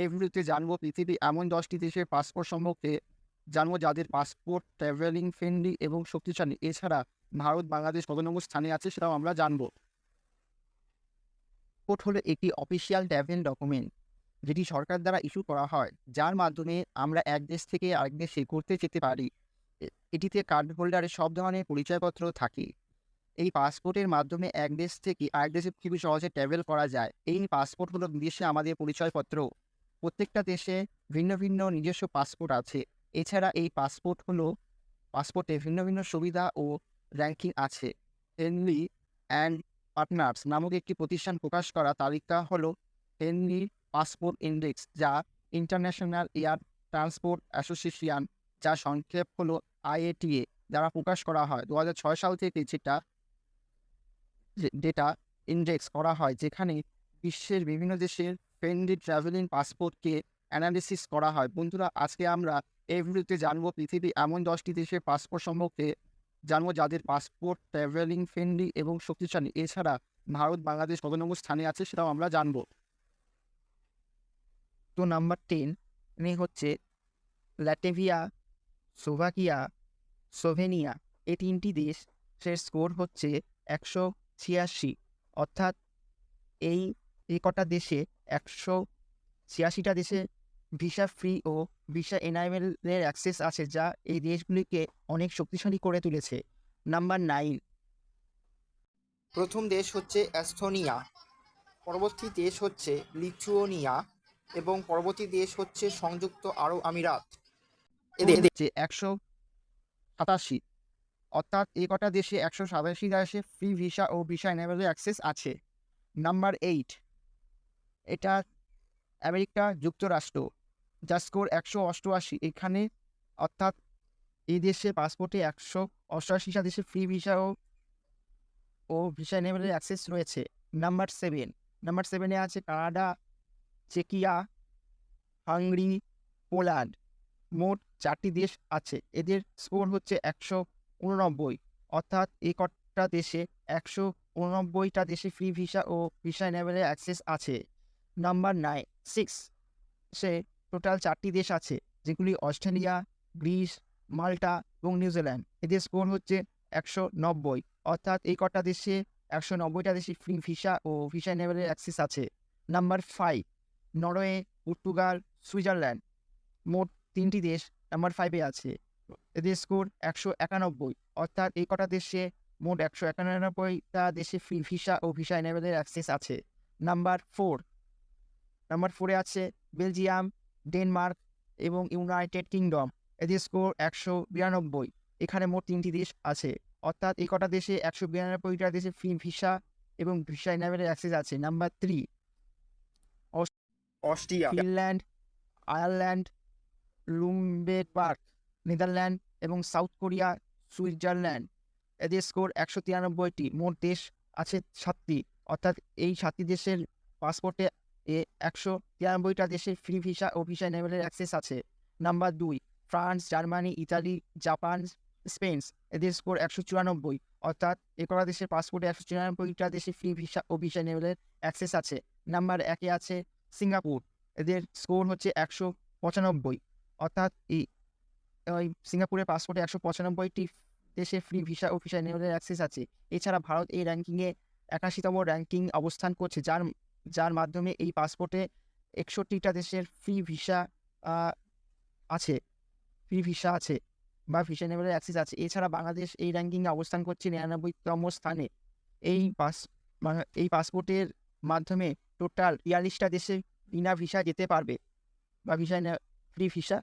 এই ভিডিওতে জানবো পৃথিবীর এমন 10টি দেশের পাসপোর্ট সম্পর্কে জানবো যাদের পাসপোর্ট ট্রাভেলিং ফ্রেন্ডলি এবং শক্তিশালী। এছাড়া ভারত বাংলাদেশ কত নম্বর স্থানে আছে সেটাও আমরা জানবো। পাসপোর্ট হলো একটি অফিসিয়াল ট্রাভেল ডকুমেন্ট যেটি সরকার দ্বারা ইস্যু করা হয়, যার মাধ্যমে আমরা এক দেশ থেকে আরেক দেশে ঘুরতে যেতে পারি। এটিতে কার্ড হোল্ডারের সব ধরনের পরিচয়পত্র থাকে। এই পাসপোর্টের মাধ্যমে এক দেশ থেকে আরেক দেশে খুবই সহজে ট্রাভেল করা যায়। এই পাসপোর্ট হলো বিদেশে আমাদের পরিচয়পত্র। প্রত্যেকটা দেশে ভিন্ন ভিন্ন নিজস্ব পাসপোর্ট আছে। এছাড়া এই পাসপোর্টে ভিন্ন ভিন্ন সুবিধা ও র্যাঙ্কিং আছে। হেনরি অ্যান্ড পার্টনার্স নামক একটি প্রতিষ্ঠান প্রকাশ করা তালিকা হলো হেনরি পাসপোর্ট ইন্ডেক্স, যা ইন্টারন্যাশনাল এয়ার ট্রান্সপোর্ট অ্যাসোসিয়েশন, যা সংক্ষেপ হলো IATA দ্বারা প্রকাশ করা হয় 2006 সাল থেকে। ডেটা ইন্ডেক্স করা হয়, যেখানে বিশ্বের বিভিন্ন দেশের ফ্রেন্ডলি ট্রাভেলিং পাসপোর্টকে অ্যানালিসিস করা হয়। বন্ধুরা, আজকে আমরা এই ভিডিওতে জানবো পৃথিবীর এমন 10টি দেশের পাসপোর্ট সম্পর্কে জানবো যাদের পাসপোর্ট ট্রাভেলিং ফ্রেন্ডলি এবং শক্তিশালী। এছাড়া ভারত বাংলাদেশ কত নম্বর স্থানে আছে সেটাও আমরা জানবো। তো নাম্বার 10 হচ্ছে ল্যাটভিয়া, স্লোভাকিয়া, স্লোভেনিয়া। এই তিনটি দেশের স্কোর হচ্ছে 186। অর্থাৎ এই কটা দেশে 186টা দেশে ভিসা ফ্রি ও ভিসা এনাবেলের অ্যাক্সেস আছে, যা এই দেশগুলিকে অনেক শক্তিশালী করে তুলেছে। নাম্বার 9, প্রথম দেশ হচ্ছে এস্তোনিয়া, পরবর্তী দেশ হচ্ছে লিথুয়ানিয়া এবং পরবর্তী দেশ হচ্ছে সংযুক্ত আরব আমিরাত। এদের হচ্ছে 187। অর্থাৎ এই কটা দেশে 187 দেশে ফ্রি ভিসা ও ভিসা এনাবেলের অ্যাক্সেস আছে। নাম্বার 8, এটা আমেরিকা যুক্তরাষ্ট্র, যার স্কোর 188। এখানে অর্থাৎ এই দেশে পাসপোর্টে 188টা দেশে ফ্রি ভিসা ও ভিসা এনেবলের অ্যাক্সেস রয়েছে। নাম্বার 7, আছে কানাডা, চেকিয়া, হাঙ্গেরি, পোল্যান্ড। মোট 4টি দেশ আছে, এদের স্কোর হচ্ছে 189। অর্থাৎ এই কটা দেশে 189টা দেশে ফ্রি ভিসা ও ভিসা এনেবলের অ্যাক্সেস আছে। নাম্বার 6, সে টোটাল 4টি দেশ আছে, যেগুলি অস্ট্রেলিয়া, গ্রিস, মাল্টা এবং নিউজিল্যান্ড। এদের স্কোর হচ্ছে 190। অর্থাৎ এই কটা দেশে 190টা দেশে ফ্রি ভিসা ও ভিসা এনেবলের অ্যাক্সেস আছে। Number 5, Norway, Portugal, Switzerland. মোট 3টি দেশ নাম্বার 5-এ আছে, এদের স্কোর 191। অর্থাৎ এই কটা দেশে মোট 191টা দেশে ফ্রি ভিসা ও ভিসা এনেবলের অ্যাক্সেস আছে। নাম্বার 4-এ আছে বেলজিয়াম, ডেনমার্ক এবং ইউনাইটেড কিংডম। এদের স্কোর 192। এখানে মোট 3টি দেশ আছে, অর্থাৎ এই কটা দেশে 192টা দেশে ফ্রি ভিসা এবং ভিসা এনাবেলের অ্যাক্সেস আছে। Number 3, Austria, Finland, Ireland, Luxembourg, Netherland এবং সাউথ কোরিয়া, সুইজারল্যান্ড। এদের স্কোর 193টি। মোট দেশ আছে 7টি, অর্থাৎ এই 7টি দেশের পাসপোর্টে 193টা দেশের ফ্রি ভিসা ও ভিসা এনেবলের অ্যাক্সেস আছে। Number 2, France, Germany, Italy, Japan, Spain. এদের স্কোর 194। অর্থাৎ এই কটা দেশের পাসপোর্টে 194টা দেশে ফ্রি ভিসা ও ভিসা এনেবলের অ্যাক্সেস আছে। নাম্বার 1-এ আছে সিঙ্গাপুর, এদের স্কোর হচ্ছে 195। অর্থাৎ ওই সিঙ্গাপুরের পাসপোর্টে 195টি দেশে ফ্রি ভিসা ও ভিসা এনেবলের অ্যাক্সেস আছে। এছাড়া ভারত এই র্যাঙ্কিংয়ে 81তম র্যাঙ্কিং অবস্থান করছে, যার মাধ্যমে এই পাসপোর্টে 61টা দেশের ফ্রি ভিসা আছে বা ভিসা এনেবলের অ্যাক্সেস আছে। এছাড়া বাংলাদেশ এই র্যাঙ্কিংয়ে অবস্থান করছে 99তম স্থানে। এই পাসপোর্টের মাধ্যমে টোটাল 42টা দেশে বিনা ভিসা যেতে পারবে বা ফ্রি ভিসা